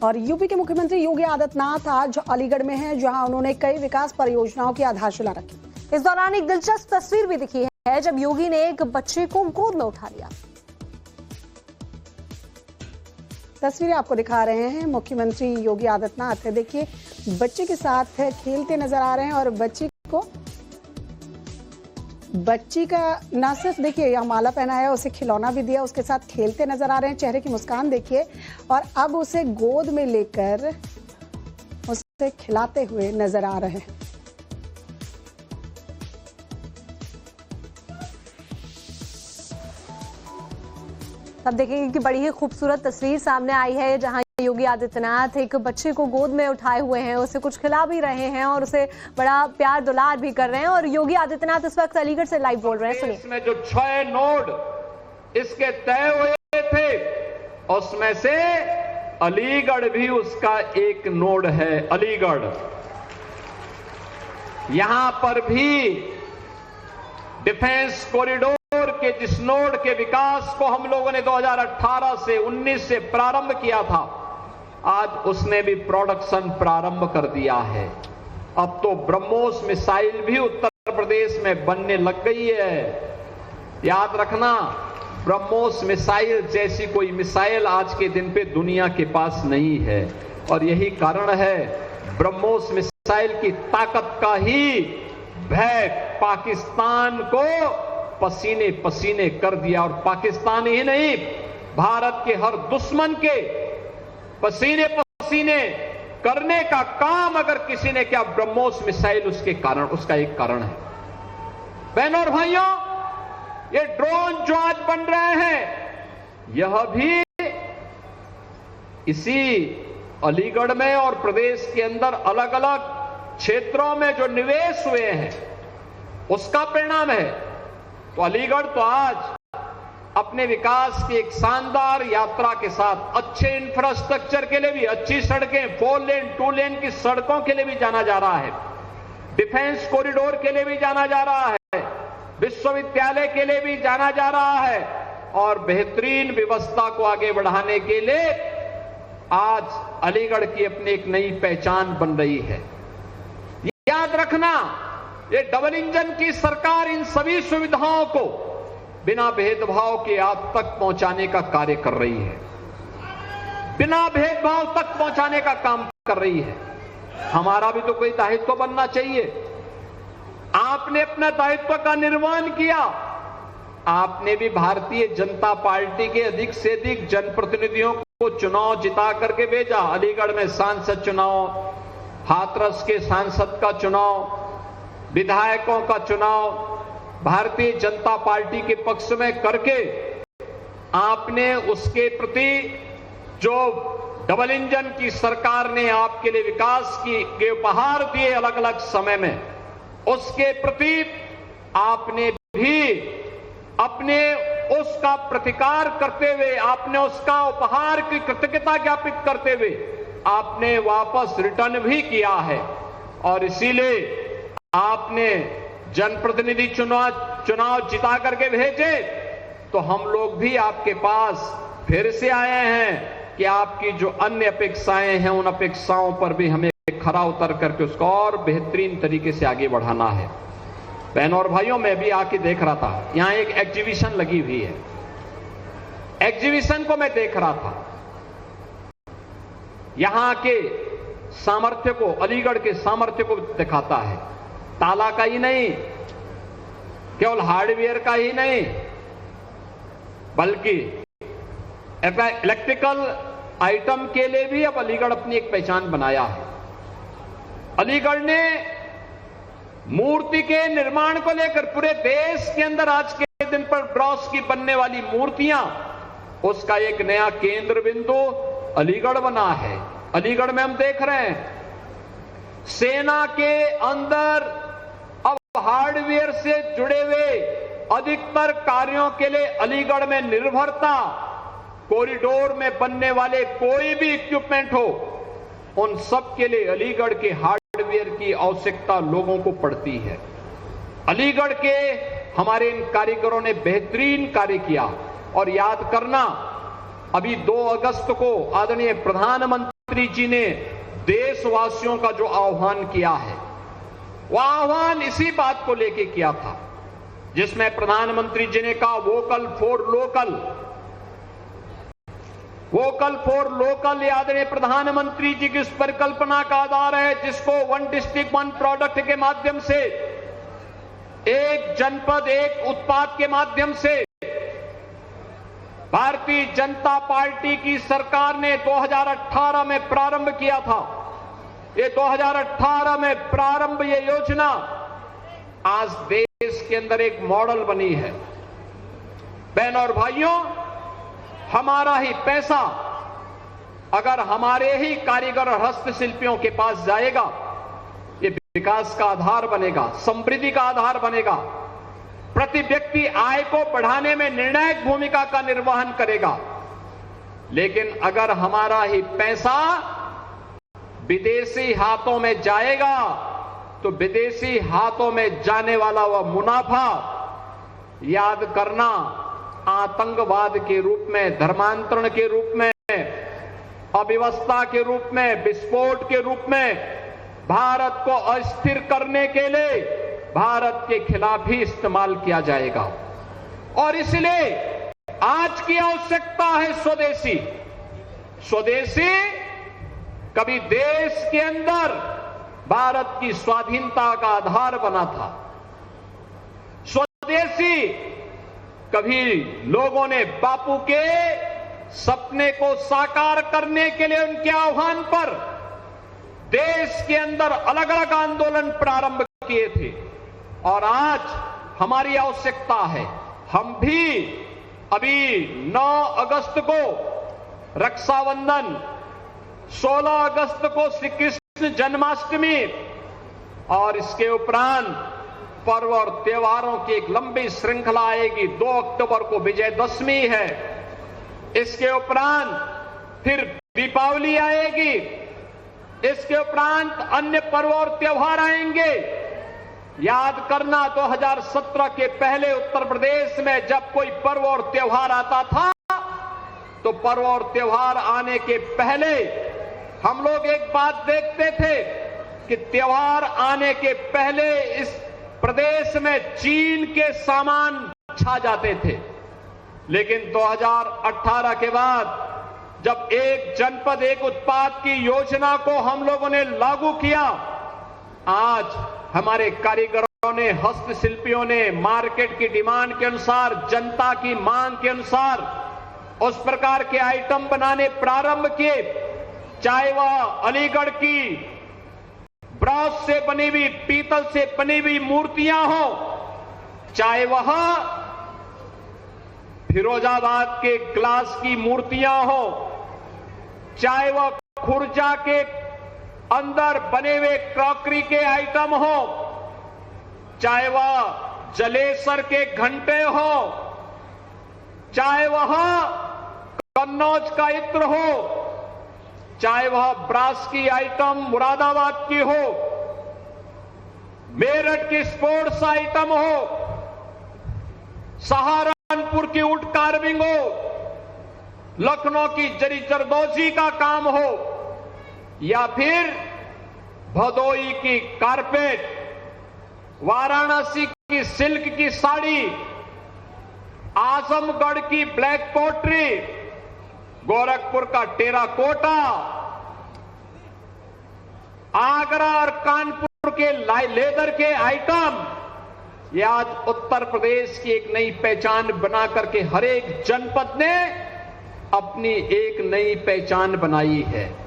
और यूपी के मुख्यमंत्री योगी आदित्यनाथ आज अलीगढ़ में हैं, जहां उन्होंने कई विकास परियोजनाओं की आधारशिला रखी। इस दौरान एक दिलचस्प तस्वीर भी दिखी है जब योगी ने एक बच्चे को गोद में उठा लिया। तस्वीरें आपको दिखा रहे हैं मुख्यमंत्री योगी आदित्यनाथ। देखिए, बच्चे के साथ खेलते नजर आ रहे हैं और बच्ची का ना सिर्फ देखिए यहाँ माला पहना है, उसे खिलौना भी दिया, उसके साथ खेलते नजर आ रहे हैं। चेहरे की मुस्कान देखिए, और अब उसे गोद में लेकर उसे खिलाते हुए नजर आ रहे हैं। तब देखेंगे कि बड़ी ही खूबसूरत तस्वीर सामने आई है, जहां योगी आदित्यनाथ एक बच्चे को गोद में उठाए हुए हैं, उसे कुछ खिला भी रहे हैं और उसे बड़ा प्यार दुलार भी कर रहे हैं। और योगी आदित्यनाथ इस वक्त अलीगढ़ से लाइव बोल रहे हैं, सुनिए। इसमें जो 6 नोड इसके तय हुए थे, उसमें से अलीगढ़ भी उसका एक नोड है। अलीगढ़ यहां पर भी डिफेंस कॉरिडोर के जिस नोड के विकास को हम लोगों ने 2018 से 19 से प्रारंभ किया था, आज उसने भी प्रोडक्शन प्रारंभ कर दिया है। अब तो ब्रह्मोस मिसाइल भी उत्तर प्रदेश में बनने लग गई है। याद रखना, ब्रह्मोस मिसाइल जैसी कोई मिसाइल आज के दिन पे दुनिया के पास नहीं है, और यही कारण है ब्रह्मोस मिसाइल की ताकत का ही भय पाकिस्तान को पसीने पसीने कर दिया। और पाकिस्तान ही नहीं, भारत के हर दुश्मन के पसीने पसीने करने का काम अगर किसी ने किया, ब्रह्मोस मिसाइल उसका एक कारण है। बहनों और भाइयों, ये ड्रोन जो आज बन रहे हैं, यह भी इसी अलीगढ़ में और प्रदेश के अंदर अलग अलग क्षेत्रों में जो निवेश हुए हैं, उसका परिणाम है। तो अलीगढ़ तो आज अपने विकास की एक शानदार यात्रा के साथ अच्छे इंफ्रास्ट्रक्चर के लिए भी, अच्छी सड़कें, 4 लेन 2 लेन की सड़कों के लिए भी जाना जा रहा है, डिफेंस कॉरिडोर के लिए भी जाना जा रहा है, विश्वविद्यालय के लिए भी जाना जा रहा है, और बेहतरीन व्यवस्था को आगे बढ़ाने के लिए आज अलीगढ़ की अपनी एक नई पहचान बन रही है। याद रखना, ये डबल इंजन की सरकार इन सभी सुविधाओं को बिना भेदभाव के आप तक पहुंचाने का कार्य कर रही है, बिना भेदभाव तक पहुंचाने का काम कर रही है। हमारा भी तो कोई दायित्व बनना चाहिए। आपने अपना दायित्व का निर्वहन किया। आपने भी भारतीय जनता पार्टी के अधिक से अधिक जनप्रतिनिधियों को चुनाव जिता करके भेजा। अलीगढ़ में सांसद चुनाव, हाथरस के सांसद का चुनाव, विधायकों का चुनाव भारतीय जनता पार्टी के पक्ष में करके आपने उसके प्रति जो डबल इंजन की सरकार ने आपके लिए विकास के उपहार दिए अलग अलग समय में, उसके प्रति आपने भी अपने उसका प्रतिकार करते हुए, आपने उसका उपहार की कृतज्ञता ज्ञापित करते हुए आपने वापस रिटर्न भी किया है। और इसीलिए आपने जनप्रतिनिधि चुनाव जिता करके भेजे, तो हम लोग भी आपके पास फिर से आए हैं कि आपकी जो अन्य अपेक्षाएं हैं, उन अपेक्षाओं पर भी हमें खरा उतर करके उसको और बेहतरीन तरीके से आगे बढ़ाना है। बहनों और भाइयों, मैं भी आके देख रहा था, यहां एक एग्जीबिशन लगी हुई है। एग्जीबिशन को मैं देख रहा था, यहां के सामर्थ्य को, अलीगढ़ के सामर्थ्य को दिखाता है। ताला का ही नहीं, केवल हार्डवेयर का ही नहीं, बल्कि इलेक्ट्रिकल आइटम के लिए भी अब अलीगढ़ अपनी एक पहचान बनाया है। अलीगढ़ ने मूर्ति के निर्माण को लेकर पूरे देश के अंदर आज के दिन पर ब्रॉन्ज की बनने वाली मूर्तियां, उसका एक नया केंद्र बिंदु अलीगढ़ बना है। अलीगढ़ में हम देख रहे हैं, सेना के अंदर अब हार्डवेयर से जुड़े हुए अधिकतर कार्यों के लिए अलीगढ़ में निर्भरता, कॉरिडोर में बनने वाले कोई भी इक्विपमेंट हो, उन सब के लिए अलीगढ़ के हार्डवेयर की आवश्यकता लोगों को पड़ती है। अलीगढ़ के हमारे इन कारीगरों ने बेहतरीन कार्य किया। और याद करना, अभी 2 अगस्त को आदरणीय प्रधानमंत्री प्रधानमंत्री जी ने देशवासियों का जो आह्वान किया है, वह आह्वान इसी बात को लेकर किया था, जिसमें प्रधानमंत्री जी ने कहा vocal for local. Vocal for local ये आदरणीय प्रधानमंत्री जी की उस परिकल्पना का आधार है जिसको वन डिस्ट्रिक्ट वन प्रोडक्ट के माध्यम से, एक जनपद एक उत्पाद के माध्यम से भारतीय जनता पार्टी की सरकार ने 2018 में प्रारंभ किया था। ये 2018 में प्रारंभ ये योजना आज देश के अंदर एक मॉडल बनी है। बहनों और भाइयों, हमारा ही पैसा अगर हमारे ही कारीगर और हस्तशिल्पियों के पास जाएगा, ये विकास का आधार बनेगा, समृद्धि का आधार बनेगा, प्रति व्यक्ति आय को बढ़ाने में निर्णायक भूमिका का निर्वहन करेगा। लेकिन अगर हमारा ही पैसा विदेशी हाथों में जाएगा तो विदेशी हाथों में जाने वाला वह मुनाफा याद करना आतंकवाद के रूप में, धर्मांतरण के रूप में, अव्यवस्था के रूप में, विस्फोट के रूप में भारत को अस्थिर करने के लिए भारत के खिलाफ ही इस्तेमाल किया जाएगा। और इसलिए आज की आवश्यकता है स्वदेशी। स्वदेशी कभी देश के अंदर भारत की स्वाधीनता का आधार बना था। स्वदेशी कभी लोगों ने बापू के सपने को साकार करने के लिए उनके आह्वान पर देश के अंदर अलग अलग आंदोलन प्रारंभ किए थे। और आज हमारी आवश्यकता है, हम भी अभी 9 अगस्त को रक्षाबंधन, 16 अगस्त को श्री कृष्ण जन्माष्टमी और इसके उपरांत पर्व और त्योहारों की एक लंबी श्रृंखला आएगी। 2 अक्टूबर को विजयदशमी है, इसके उपरांत फिर दीपावली आएगी, इसके उपरांत अन्य पर्व और त्योहार आएंगे। याद करना 2017 के पहले उत्तर प्रदेश में जब कोई पर्व और त्योहार आता था तो पर्व और त्योहार आने के पहले हम लोग एक बात देखते थे कि त्योहार आने के पहले इस प्रदेश में चीन के सामान छा जाते थे। लेकिन 2018 के बाद जब एक जनपद एक उत्पाद की योजना को हम लोगों ने लागू किया, आज हमारे कारीगरों ने, हस्तशिल्पियों ने मार्केट की डिमांड के अनुसार, जनता की मांग के अनुसार उस प्रकार के आइटम बनाने प्रारंभ किए। चाहे वह अलीगढ़ की ब्रॉस से बनी हुई, पीतल से बनी हुई मूर्तियां हो, चाहे वह फिरोजाबाद के ग्लास की मूर्तियां हो, चाहे वह खुर्जा के अंदर बने हुए क्रॉकरी के आइटम हो, चाहे वह जलेसर के घंटे हो, चाहे वह कन्नौज का इत्र हो, चाहे वह ब्रास की आइटम मुरादाबाद की हो, मेरठ की स्पोर्ट्स आइटम हो, सहारनपुर की वुड कार्विंग हो, लखनऊ की जरी जरदोजी का काम हो, या फिर भदोई की कारपेट, वाराणसी की सिल्क की साड़ी, आजमगढ़ की ब्लैक पोट्री, गोरखपुर का टेराकोटा, आगरा और कानपुर के लेदर के आइटम, ये आज उत्तर प्रदेश की एक नई पहचान बना करके हर एक जनपद ने अपनी एक नई पहचान बनाई है।